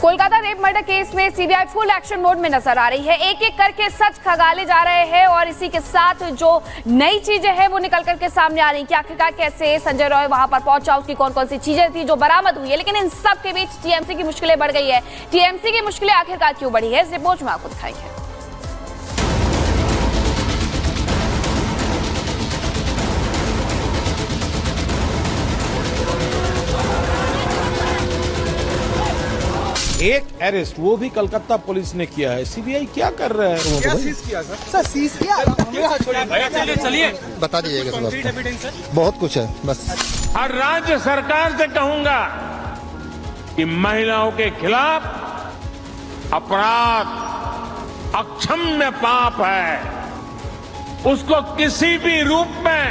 Kolkata rape murder case में CBI full action mode में नजर आ रही है। एक एक करके सच खगाले जा रहे हैं और इसी के साथ जो नई चीजें हैं वो निकल करके सामने आ रही हैं कि आखिरकार कैसे संजय रॉय वहां पर पहुंचा, उसकी कौन कौन सी चीजें थी जो बरामद हुई है। लेकिन इन सब के बीच टीएमसी की मुश्किलें बढ़ गई है। टीएमसी की मुश्किलें आखिरकार क्यों बढ़ी है, इस रिपोर्ट में आपको दिखाएंगे। एक अरेस्ट वो भी कलकत्ता पुलिस ने किया है। सीबीआई क्या कर रहा है? क्या सीज किया सर सीज किया। चलिए बता दीजिएगा सर। बहुत कुछ है बस। और राज्य सरकार से कहूंगा कि महिलाओं के खिलाफ अपराध अक्षम्य पाप है, उसको किसी भी रूप में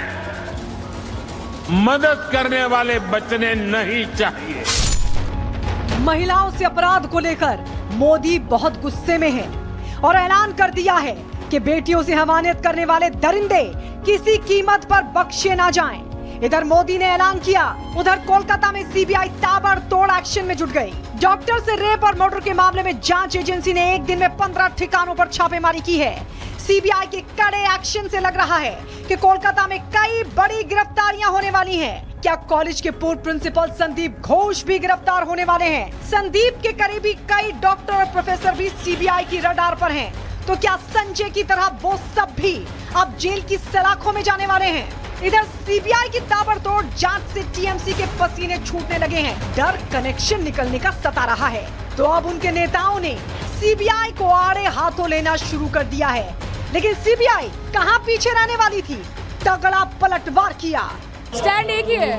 मदद करने वाले बचने नहीं चाहिए। महिलाओं से अपराध को लेकर मोदी बहुत गुस्से में है और ऐलान कर दिया है कि बेटियों से हमानियत करने वाले दरिंदे किसी कीमत पर बख्शे ना जाएं। इधर मोदी ने ऐलान किया, उधर कोलकाता में सीबीआई ताबड़तोड़ एक्शन में जुट गई। डॉक्टर से रेप और मर्डर के मामले में जांच एजेंसी ने एक दिन में 15 ठिकानों पर छापेमारी की है। सीबीआई के कड़े एक्शन से लग रहा है कि कोलकाता में कई बड़ी गिरफ्तारियां होने वाली हैं। क्या कॉलेज के पूर्व प्रिंसिपल संदीप घोष भी गिरफ्तार होने वाले हैं? संदीप के करीबी कई डॉक्टर और प्रोफेसर भी सीबीआई की रडार पर हैं। तो क्या संजय की तरह वो सब भी अब जेल की सलाखों में जाने वाले हैं? इधर सीबीआई की ताबड़तोड़ जांच से टीएमसी के पसीने छूटने लगे हैं। डर कनेक्शन निकलने का सता रहा है, तो अब उनके नेताओं ने सीबीआई को आड़े हाथों लेना शुरू कर दिया है। लेकिन सीबीआई कहां पीछे रहने वाली थी? तगड़ा पलटवार किया। स्टैंड एक ही है,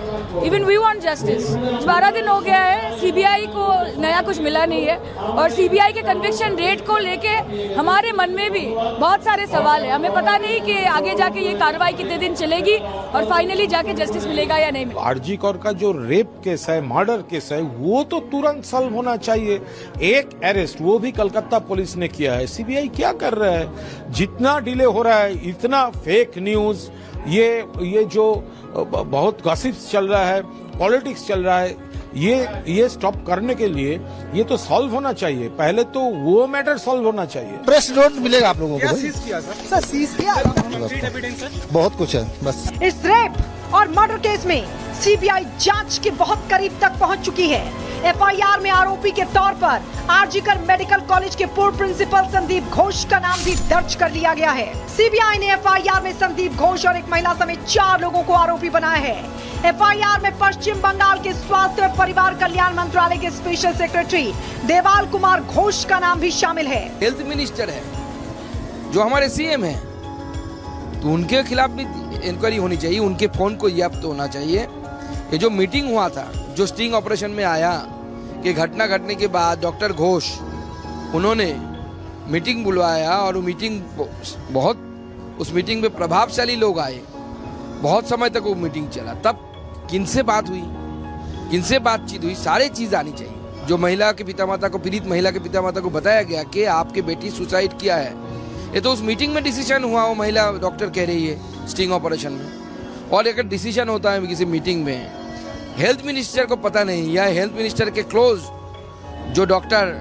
इवन वी वांट जस्टिस। 12 दिन हो गया है, सीबीआई को नया कुछ मिला नहीं है और सीबीआई के कन्विक्शन रेट को लेके हमारे मन में भी बहुत सारे सवाल है। हमें पता नहीं कि आगे जाके ये कार्रवाई कितने दिन चलेगी और फाइनली जाके जस्टिस मिलेगा या नहीं मिलेगा। आरजी कौर का जो रेप केस है, मर्डर केस है, वो तो तुरंत सॉल्व होना चाहिए। एक अरेस्ट वो भी कलकत्ता पुलिस ने किया है। सीबीआई क्या कर रहा है? जितना डिले हो रहा है, इतना फेक न्यूज, ये जो बहुत गॉसिप्स चल रहा है, पॉलिटिक्स चल रहा है, ये स्टॉप करने के लिए ये तो सॉल्व होना चाहिए। पहले तो वो मैटर सॉल्व होना चाहिए। प्रेस नोट मिलेगा आप लोगों को। क्या सीज किया सर सीज किया। बहुत कुछ है बस। इस रेप और मर्डर केस में सीबीआई जांच के बहुत करीब तक पहुंच चुकी है। एफआईआर में आरोपी के तौर पर आरजीकर मेडिकल कॉलेज के पूर्व प्रिंसिपल संदीप घोष का नाम भी दर्ज कर लिया गया है। सीबीआई ने एफआईआर में संदीप घोष और एक महिला समेत 4 लोगों को आरोपी बनाया है। एफआईआर में पश्चिम बंगाल के स्वास्थ्य और परिवार कल्याण मंत्रालय के स्पेशल सेक्रेटरी देवाल कुमार घोष का नाम भी शामिल है। हेल्थ मिनिस्टर है जो हमारे सीएम है, तो उनके खिलाफ भी इंक्वायरी होनी चाहिए, उनके फोन को जब्त होना चाहिए। ये जो मीटिंग हुआ था, जो स्टिंग ऑपरेशन में आया कि घटना घटने के बाद डॉक्टर घोष उन्होंने मीटिंग बुलवाया और वो मीटिंग उस मीटिंग में प्रभावशाली लोग आए, बहुत समय तक वो मीटिंग चला। तब किनसे बात हुई, किनसे बातचीत हुई, सारी चीज आनी चाहिए। जो महिला के पिता माता को, पीड़ित महिला के पिता माता को बताया गया कि आपके बेटी सुसाइड किया है, ये तो उस मीटिंग में डिसीजन हुआ। वो महिला डॉक्टर कह रही है स्टिंग ऑपरेशन में। और अगर डिसीजन होता है किसी मीटिंग में, हेल्थ मिनिस्टर को पता नहीं, या हेल्थ मिनिस्टर के क्लोज जो डॉक्टर,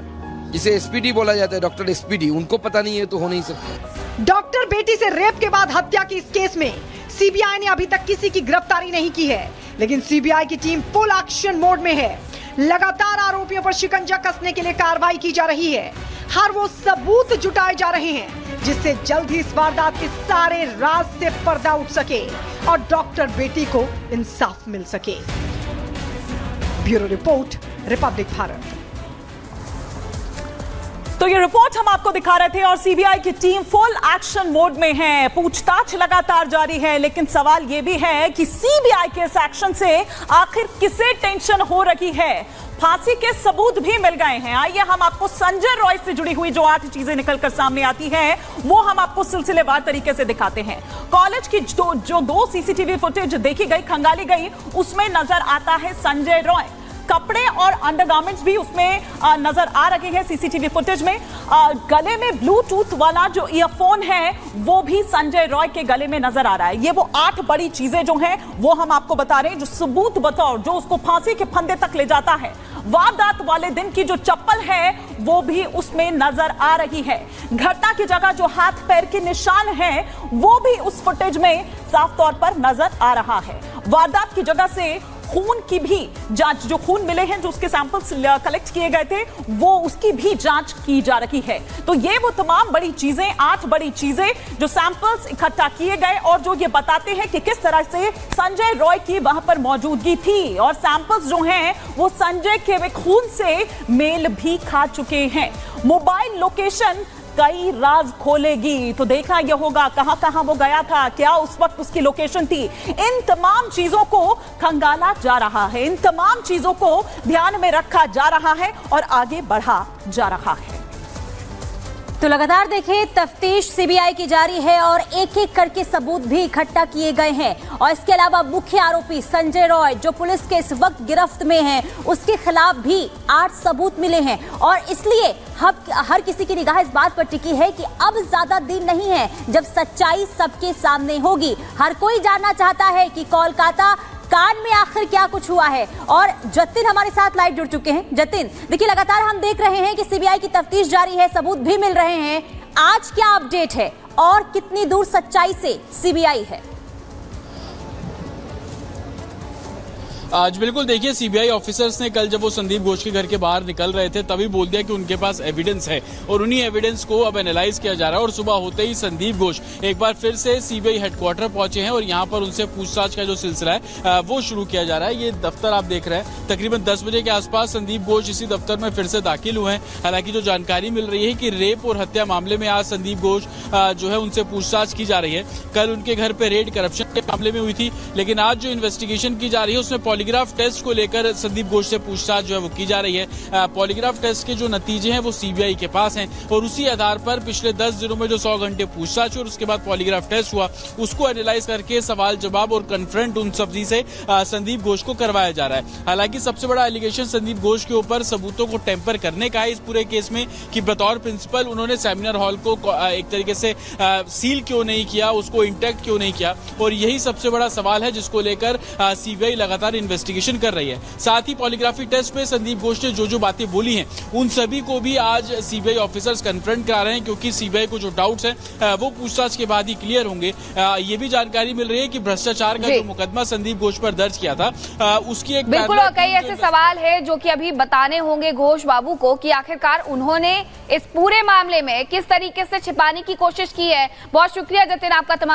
जिसे एसपीडी बोला जाता है, डॉक्टर एसपीडी, उनको पता नहीं है, तो हो नहीं सकता। डॉक्टर बेटी से रेप के बाद हत्या की इस केस में सीबीआई ने अभी तक किसी की गिरफ्तारी नहीं की है, लेकिन सीबीआई की टीम फुल एक्शन मोड में है। लगातार आरोपियों पर शिकंजा कसने के लिए कार्रवाई की जा रही है। हर वो सबूत जुटाए जा रहे हैं जिससे जल्द ही इस वारदात के सारे राज से पर्दा उठ सके और डॉक्टर बेटी को इंसाफ मिल सके। Bureau report, Republic Bharat. तो ये रिपोर्ट हम आपको दिखा रहे थे और सीबीआई की टीम फुल एक्शन मोड में है। पूछताछ लगातार जारी है, लेकिन सवाल ये भी है कि सीबीआई के इस एक्शन से आखिर किसे टेंशन हो रही है? फांसी के सबूत भी मिल गए हैं। आइए हम आपको संजय रॉय से जुड़ी हुई जो 8 चीजें निकलकर सामने आती हैं वो हम आपको सिलसिलेवार तरीके से दिखाते हैं। कॉलेज की जो 2 सीसीटीवी फुटेज देखी गई, खंगाली गई, उसमें नजर आता है संजय रॉय। कपड़े और अंडरगारमेंट्स भी उसमें नजर आ रहे हैं सीसीटीवी फुटेज में। गले में ब्लूटूथ वाला जो ईयरफोन है वो भी संजय रॉय के गले में नजर आ रहा है। ये वो 8 बड़ी चीजें जो हैं वो हम आपको बता रहे हैं, जो सबूत बतौर जो उसको फांसी के फंदे तक ले जाता है। वारदात वाले दिन की जो चप्पल है वो भी उसमें नजर आ रही है। घटना की जगह जो हाथ पैर के निशान हैं वो भी उस फुटेज में साफ तौर पर नजर आ रहा है। वारदात की जगह से खून की भी जांच, जो खून मिले हैं, जो उसके सैंपल्स कलेक्ट किए गए थे, वो उसकी भी जांच की जा रही है। तो ये वो तमाम बड़ी चीजें, 8 बड़ी चीजें जो सैंपल्स इकट्ठा किए गए और जो ये बताते हैं कि किस तरह से संजय रॉय की वहां पर मौजूदगी थी और सैंपल्स जो हैं वो संजय के खून से मेल भी खा चुके हैं। मोबाइल लोकेशन कई राज खोलेगी, तो देखना यह होगा कहां कहां वो गया था, क्या उस वक्त उसकी लोकेशन थी। इन तमाम चीजों को खंगाला जा रहा है, इन तमाम चीजों को ध्यान में रखा जा रहा है और आगे बढ़ा जा रहा है। तो लगातार देखिए तफ्तीश सीबीआई की जारी है और एक एक करके सबूत भी इकट्ठा किए गए हैं और इसके अलावा मुख्य आरोपी संजय रॉय जो पुलिस के इस वक्त गिरफ्त में है, उसके खिलाफ भी 8 सबूत मिले हैं और इसलिए हर किसी की निगाह इस बात पर टिकी है कि अब ज्यादा दिन नहीं है जब सच्चाई सबके सामने होगी। हर कोई जानना चाहता है कि कोलकाता कांड में आखिर क्या कुछ हुआ है और जतिन हमारे साथ लाइव जुड़ चुके हैं। जतिन, देखिए लगातार हम देख रहे हैं कि सीबीआई की तफ्तीश जारी है, सबूत भी मिल रहे हैं। आज क्या अपडेट है और कितनी दूर सच्चाई से सीबीआई है? आज बिल्कुल देखिए, सीबीआई ऑफिसर्स ने कल जब वो संदीप घोष के घर के बाहर निकल रहे थे तभी बोल दिया कि उनके पास एविडेंस है और उन्हीं एविडेंस को अब एनालाइज किया जा रहा है। और सुबह होते ही संदीप घोष एक बार फिर से सीबीआई हेडक्वार्टर पहुंचे हैं और यहां पर उनसे पूछताछ का जो सिलसिला है वो शुरू किया जा रहा है। ये दफ्तर आप देख रहे हैं, तकरीबन 10 बजे के आसपास संदीप घोष इसी दफ्तर में फिर से दाखिल हुए हैं। हालांकि जो जानकारी मिल रही है कि रेप और हत्या मामले में आज संदीप घोष जो है उनसे पूछताछ की जा रही है। कल उनके घर पे रेड करप्शन के मामले में हुई थी, लेकिन आज जो इन्वेस्टिगेशन की जा रही है उसमें पॉलीग्राफ टेस्ट को लेकर संदीप घोष से पूछताछ जो है वो की जा रही है। पॉलीग्राफ टेस्ट के जो नतीजे हैं वो सीबीआई के पास हैं और उसी आधार पर पिछले 10 दिनों में जो 100 घंटे पूछताछ और उसके बाद पॉलीग्राफ टेस्ट हुआ उसको एनालाइज करके सवाल जवाब और कन्फ्रंट उन सब्जी से संदीप घोष को करवाया जा रहा है। हालांकि सबसे बड़ा एलिगेशन संदीप घोष के ऊपर सबूतों को टेम्पर करने का है इस पूरे केस में कि बतौर प्रिंसिपल उन्होंने सेमिनार हॉल को एक तरीके से सील क्यों नहीं किया, उसको इंटैक्ट क्यों नहीं किया, और यही सबसे बड़ा सवाल है जिसको लेकर सीबीआई लगातार इन्वेस्टिगेशन कर रही है। साथ ही पॉलीग्राफी टेस्ट में संदीप घोष ने जो बातें बोली हैं उन सभी को भी आज सीबीआई ऑफिसर्स कन्फ्रंट करा रहे हैं, क्योंकि सीबीआई को जो डाउट्स हैं वो पूछताछ के बाद ही क्लियर होंगे। ये भी जानकारी मिल रही है कि भ्रष्टाचार का जो मुकदमा संदीप घोष पर दर्ज किया था उसकी एक बिल्कुल कई ऐसे सवाल है जो कि अभी बताने होंगे घोष बाबू को कि आखिरकार उन्होंने इस पूरे मामले में किस तरीके से छिपाने की कोशिश की है। बहुत शुक्रिया जतिन आपका तमाम